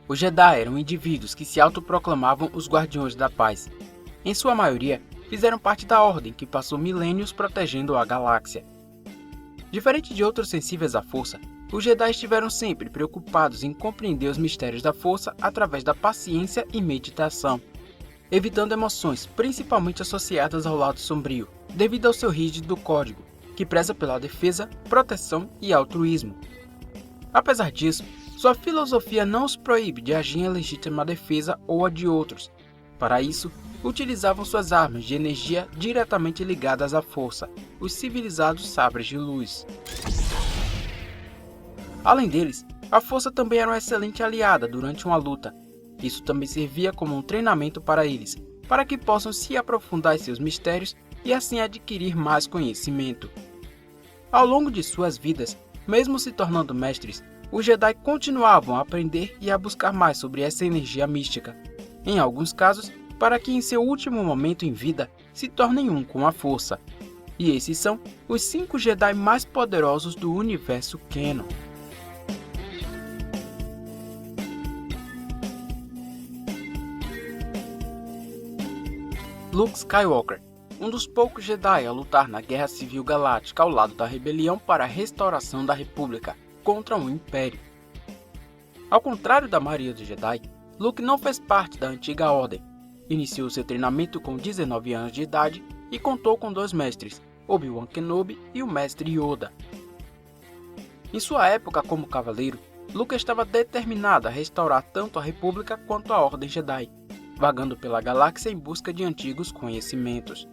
Os Jedi eram indivíduos que se autoproclamavam os Guardiões da Paz. Em sua maioria, fizeram parte da Ordem que passou milênios protegendo a galáxia. Diferente de outros sensíveis à força, os Jedi estiveram sempre preocupados em compreender os mistérios da força através da paciência e meditação, evitando emoções principalmente associadas ao lado sombrio, devido ao seu rígido código, que preza pela defesa, proteção e altruísmo. Apesar disso, sua filosofia não os proíbe de agir em legítima defesa ou a de outros. Para isso, utilizavam suas armas de energia diretamente ligadas à força, os civilizados sabres de luz. Além deles, a força também era uma excelente aliada durante uma luta. Isso também servia como um treinamento para eles, para que possam se aprofundar em seus mistérios e assim adquirir mais conhecimento. Ao longo de suas vidas, mesmo se tornando mestres, os Jedi continuavam a aprender e a buscar mais sobre essa energia mística, em alguns casos, para que em seu último momento em vida se tornem um com a força. E esses são os 5 Jedi mais poderosos do universo Canon. Luke Skywalker, um dos poucos Jedi a lutar na Guerra Civil Galáctica ao lado da Rebelião para a restauração da República contra o Império. Ao contrário da maioria dos Jedi, Luke não fez parte da antiga Ordem. Iniciou seu treinamento com 19 anos de idade e contou com 2 mestres, Obi-Wan Kenobi e o Mestre Yoda. Em sua época como cavaleiro, Luke estava determinado a restaurar tanto a República quanto a Ordem Jedi, vagando pela galáxia em busca de antigos conhecimentos.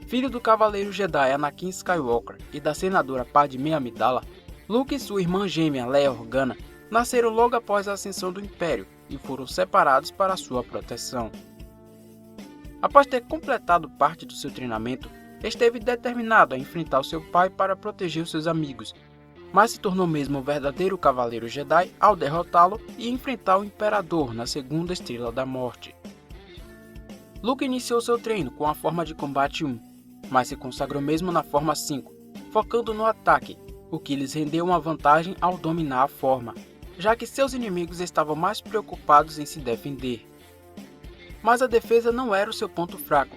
Filho do cavaleiro Jedi Anakin Skywalker e da senadora Padmé Amidala, Luke e sua irmã gêmea Leia Organa nasceram logo após a ascensão do Império e foram separados para sua proteção. Após ter completado parte do seu treinamento, esteve determinado a enfrentar o seu pai para proteger os seus amigos, mas se tornou mesmo um verdadeiro cavaleiro Jedi ao derrotá-lo e enfrentar o Imperador na segunda Estrela da Morte. Luke iniciou seu treino com a forma de combate 1, mas se consagrou mesmo na forma 5, focando no ataque, o que lhes rendeu uma vantagem ao dominar a forma, já que seus inimigos estavam mais preocupados em se defender. Mas a defesa não era o seu ponto fraco.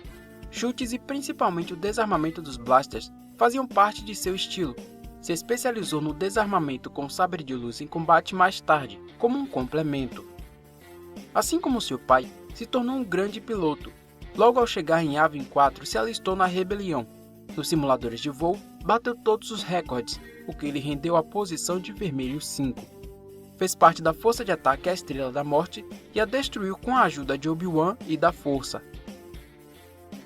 Chutes e principalmente o desarmamento dos blasters faziam parte de seu estilo. Se especializou no desarmamento com sabre de luz em combate mais tarde, como um complemento. Assim como seu pai, se tornou um grande piloto. Logo ao chegar em Yavin 4, se alistou na Rebelião. Nos simuladores de voo, bateu todos os recordes, o que lhe rendeu a posição de Vermelho 5. Fez parte da força de ataque à Estrela da Morte e a destruiu com a ajuda de Obi-Wan e da Força.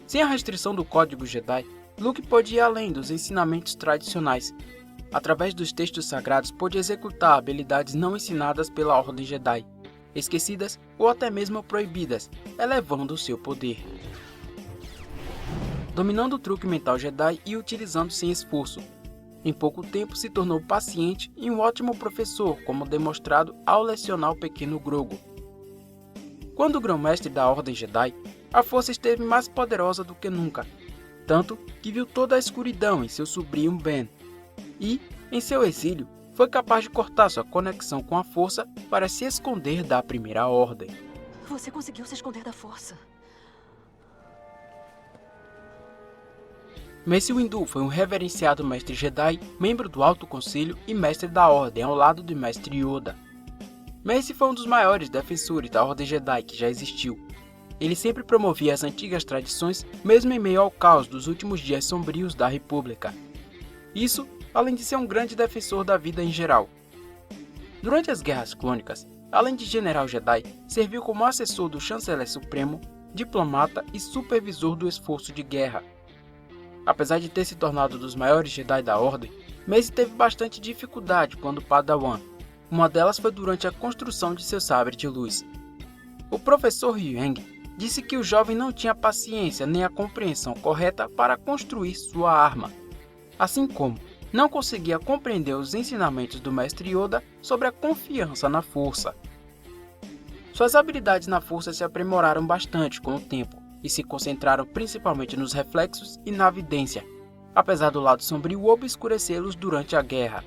Sem a restrição do Código Jedi, Luke pôde ir além dos ensinamentos tradicionais. Através dos textos sagrados, pôde executar habilidades não ensinadas pela Ordem Jedi, esquecidas ou até mesmo proibidas, elevando o seu poder. Dominando o truque mental Jedi e utilizando sem esforço. Em pouco tempo se tornou paciente e um ótimo professor, como demonstrado ao lecionar o pequeno Grogu. Quando o grão-mestre da Ordem Jedi, a força esteve mais poderosa do que nunca, tanto que viu toda a escuridão em seu sobrinho Ben, e, em seu exílio, foi capaz de cortar sua conexão com a força para se esconder da Primeira Ordem. Você conseguiu se esconder da força. Mace Windu foi um reverenciado mestre Jedi, membro do Alto Conselho e mestre da Ordem ao lado do mestre Yoda. Mace foi um dos maiores defensores da Ordem Jedi que já existiu. Ele sempre promovia as antigas tradições, mesmo em meio ao caos dos últimos dias sombrios da República. Isso, além de ser um grande defensor da vida em geral. Durante as Guerras Clônicas, além de General Jedi, serviu como assessor do Chanceler Supremo, diplomata e supervisor do esforço de guerra. Apesar de ter se tornado um dos maiores Jedi da Ordem, Mace teve bastante dificuldade quando Padawan. Uma delas foi durante a construção de seu sabre de luz. O professor Huyang disse que o jovem não tinha paciência nem a compreensão correta para construir sua arma, assim como não conseguia compreender os ensinamentos do mestre Yoda sobre a confiança na força. Suas habilidades na força se aprimoraram bastante com o tempo e se concentraram principalmente nos reflexos e na vidência, apesar do lado sombrio obscurecê-los durante a guerra.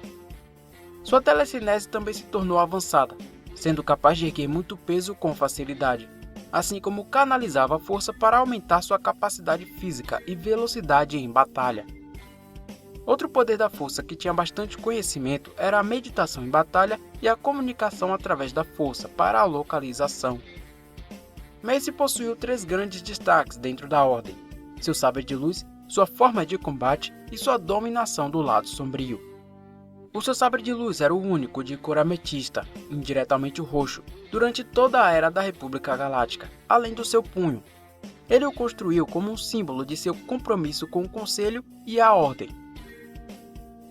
Sua telecinese também se tornou avançada, sendo capaz de erguer muito peso com facilidade, assim como canalizava a força para aumentar sua capacidade física e velocidade em batalha. Outro poder da força que tinha bastante conhecimento era a meditação em batalha e a comunicação através da força para a localização. Mace possuiu 3 grandes destaques dentro da Ordem: seu sabre de luz, sua forma de combate e sua dominação do lado sombrio. O seu sabre de luz era o único de cor ametista, indiretamente roxo, durante toda a era da República Galáctica, além do seu punho. Ele o construiu como um símbolo de seu compromisso com o Conselho e a Ordem.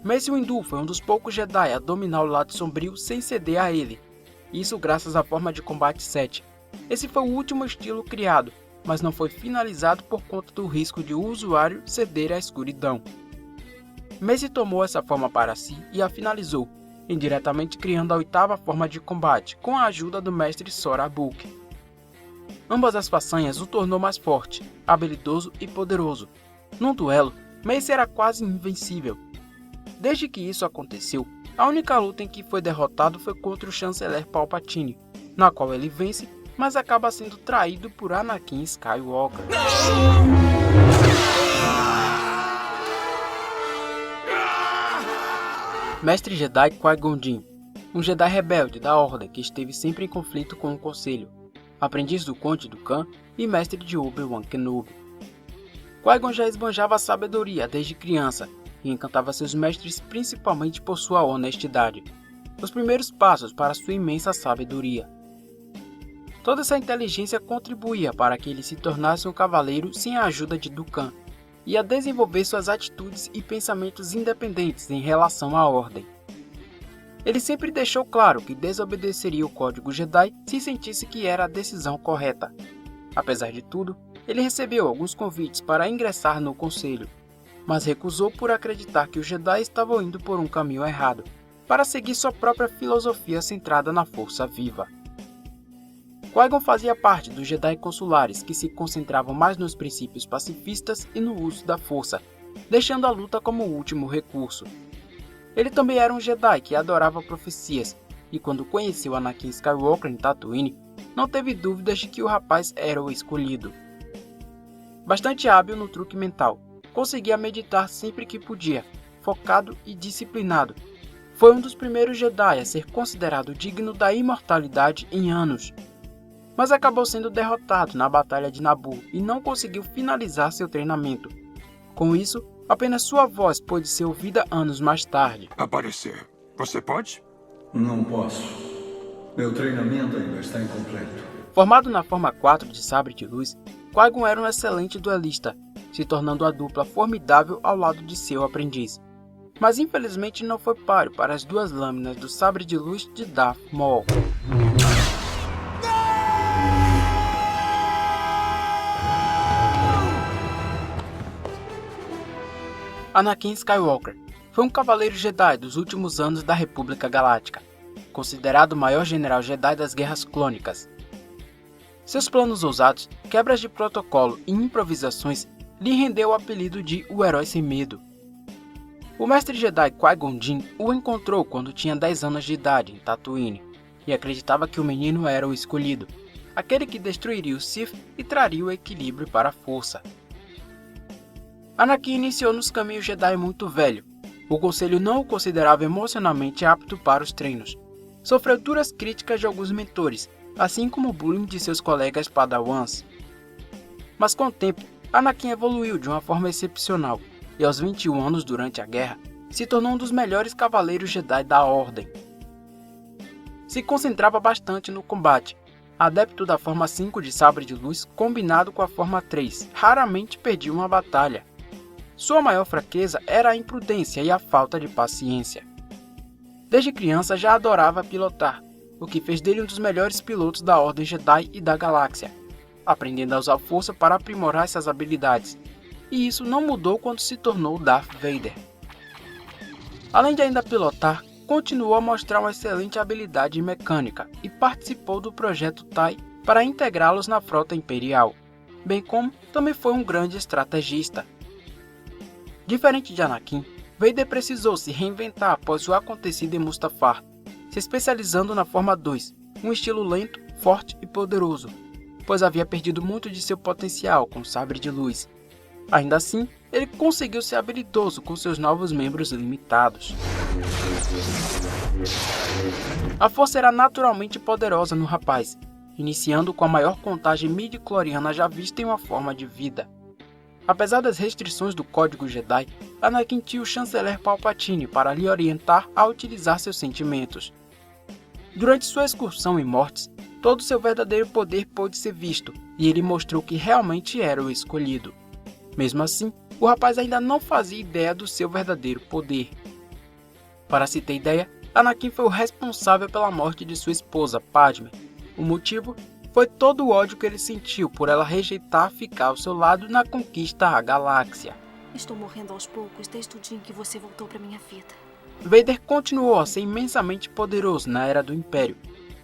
Mace Windu foi um dos poucos Jedi a dominar o lado sombrio sem ceder a ele, isso graças à forma de combate 7. Esse foi o último estilo criado, mas não foi finalizado por conta do risco de o usuário ceder à escuridão. Mace tomou essa forma para si e a finalizou, indiretamente criando a 8ª forma de combate, com a ajuda do mestre Sora Bulq. Ambas as façanhas o tornou mais forte, habilidoso e poderoso. Num duelo, Mace era quase invencível. Desde que isso aconteceu, a única luta em que foi derrotado foi contra o chanceler Palpatine, na qual ele vence, mas acaba sendo traído por Anakin Skywalker. Mestre Jedi Qui-Gon Jinn, um Jedi rebelde da Ordem que esteve sempre em conflito com o Conselho, aprendiz do Conde Dooku e mestre de Obi-Wan Kenobi. Qui-Gon já esbanjava a sabedoria desde criança e encantava seus mestres principalmente por sua honestidade, os primeiros passos para sua imensa sabedoria. Toda essa inteligência contribuía para que ele se tornasse um cavaleiro sem a ajuda de Dooku, e a desenvolver suas atitudes e pensamentos independentes em relação à Ordem. Ele sempre deixou claro que desobedeceria o Código Jedi se sentisse que era a decisão correta. Apesar de tudo, ele recebeu alguns convites para ingressar no Conselho, mas recusou por acreditar que os Jedi estavam indo por um caminho errado, para seguir sua própria filosofia centrada na força viva. Qui-Gon fazia parte dos Jedi consulares que se concentravam mais nos princípios pacifistas e no uso da força, deixando a luta como o último recurso. Ele também era um Jedi que adorava profecias, e quando conheceu Anakin Skywalker em Tatooine, não teve dúvidas de que o rapaz era o escolhido. Bastante hábil no truque mental, conseguia meditar sempre que podia, focado e disciplinado. Foi um dos primeiros Jedi a ser considerado digno da imortalidade em anos, mas acabou sendo derrotado na Batalha de Naboo e não conseguiu finalizar seu treinamento. Com isso, apenas sua voz pôde ser ouvida anos mais tarde. Aparecer. Você pode? Não posso. Meu treinamento ainda está incompleto. Formado na forma 4 de sabre de luz, Qui-Gon era um excelente duelista, se tornando a dupla formidável ao lado de seu aprendiz. Mas infelizmente não foi páreo para as 2 lâminas do sabre de luz de Darth Maul. Anakin Skywalker foi um cavaleiro Jedi dos últimos anos da República Galáctica, considerado o maior general Jedi das Guerras Clônicas. Seus planos ousados, quebras de protocolo e improvisações lhe rendeu o apelido de O Herói Sem Medo. O mestre Jedi Qui-Gon Jinn o encontrou quando tinha 10 anos de idade em Tatooine, e acreditava que o menino era o escolhido, aquele que destruiria o Sith e traria o equilíbrio para a força. Anakin iniciou nos caminhos Jedi muito velho. O Conselho não o considerava emocionalmente apto para os treinos. Sofreu duras críticas de alguns mentores, assim como o bullying de seus colegas Padawans. Mas com o tempo, Anakin evoluiu de uma forma excepcional, e aos 21 anos durante a guerra, se tornou um dos melhores cavaleiros Jedi da Ordem. Se concentrava bastante no combate, adepto da forma 5 de sabre de luz combinado com a forma 3, raramente perdia uma batalha. Sua maior fraqueza era a imprudência e a falta de paciência. Desde criança já adorava pilotar, o que fez dele um dos melhores pilotos da Ordem Jedi e da galáxia, aprendendo a usar força para aprimorar essas habilidades, e isso não mudou quando se tornou Darth Vader. Além de ainda pilotar, continuou a mostrar uma excelente habilidade mecânica e participou do projeto TIE para integrá-los na frota imperial, bem como também foi um grande estrategista. Diferente de Anakin, Vader precisou se reinventar após o acontecido em Mustafar, se especializando na forma 2, um estilo lento, forte e poderoso, pois havia perdido muito de seu potencial com o sabre de luz. Ainda assim, ele conseguiu ser habilidoso com seus novos membros limitados. A força era naturalmente poderosa no rapaz, iniciando com a maior contagem midi-chloriana já vista em uma forma de vida. Apesar das restrições do Código Jedi, Anakin tinha o chanceler Palpatine para lhe orientar a utilizar seus sentimentos. Durante sua excursão em Mortis, todo seu verdadeiro poder pôde ser visto, e ele mostrou que realmente era o escolhido. Mesmo assim, o rapaz ainda não fazia ideia do seu verdadeiro poder. Para se ter ideia, Anakin foi o responsável pela morte de sua esposa, Padmé. O motivo foi todo o ódio que ele sentiu por ela rejeitar ficar ao seu lado na conquista à galáxia. Estou morrendo aos poucos desde o dia em que você voltou para minha vida. Vader continuou a ser imensamente poderoso na Era do Império,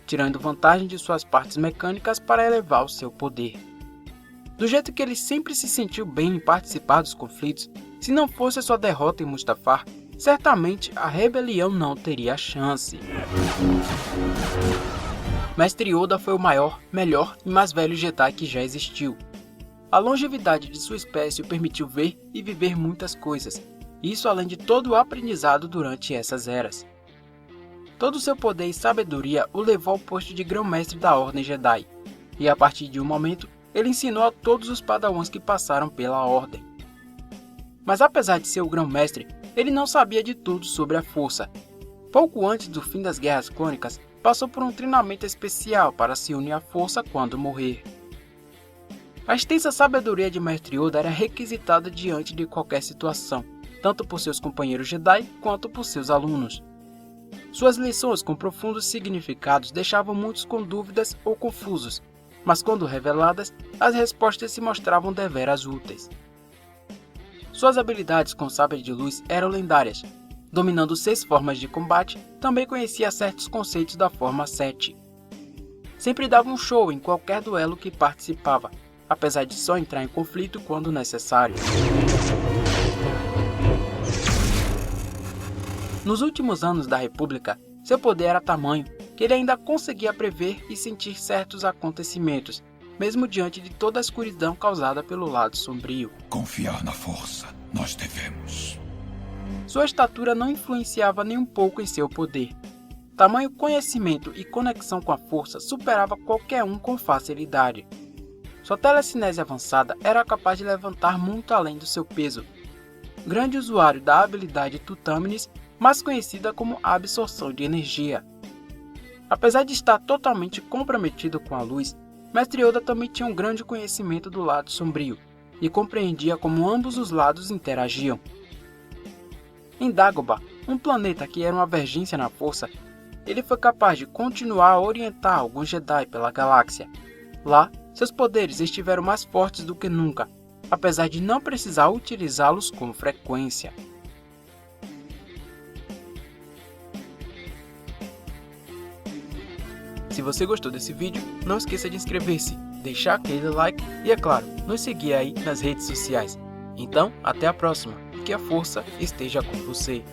tirando vantagem de suas partes mecânicas para elevar o seu poder. Do jeito que ele sempre se sentiu bem em participar dos conflitos, se não fosse a sua derrota em Mustafar, certamente a rebelião não teria chance. Mestre Yoda foi o maior, melhor e mais velho Jedi que já existiu. A longevidade de sua espécie o permitiu ver e viver muitas coisas, isso além de todo o aprendizado durante essas eras. Todo o seu poder e sabedoria o levou ao posto de grão-mestre da Ordem Jedi, e a partir de um momento, ele ensinou a todos os padawans que passaram pela Ordem. Mas apesar de ser o grão-mestre, ele não sabia de tudo sobre a força. Pouco antes do fim das Guerras Clônicas, passou por um treinamento especial para se unir à força quando morrer. A extensa sabedoria de Mestre Yoda era requisitada diante de qualquer situação, tanto por seus companheiros Jedi quanto por seus alunos. Suas lições com profundos significados deixavam muitos com dúvidas ou confusos, mas quando reveladas, as respostas se mostravam deveras úteis. Suas habilidades com sabre de luz eram lendárias. Dominando 6 formas de combate, também conhecia certos conceitos da forma 7. Sempre dava um show em qualquer duelo que participava, apesar de só entrar em conflito quando necessário. Nos últimos anos da República, seu poder era tamanho que ele ainda conseguia prever e sentir certos acontecimentos, mesmo diante de toda a escuridão causada pelo lado sombrio. Confiar na força, nós devemos. Sua estatura não influenciava nem um pouco em seu poder. Tamanho conhecimento e conexão com a força superava qualquer um com facilidade. Sua telecinese avançada era capaz de levantar muito além do seu peso. Grande usuário da habilidade Tutâminis, mais conhecida como absorção de energia. Apesar de estar totalmente comprometido com a luz, Mestre Yoda também tinha um grande conhecimento do lado sombrio e compreendia como ambos os lados interagiam. Em Dagobah, um planeta que era uma vergência na força, ele foi capaz de continuar a orientar alguns Jedi pela galáxia. Lá, seus poderes estiveram mais fortes do que nunca, apesar de não precisar utilizá-los com frequência. Se você gostou desse vídeo, não esqueça de inscrever-se, deixar aquele like e, é claro, nos seguir aí nas redes sociais. Então, até a próxima e que a força esteja com você.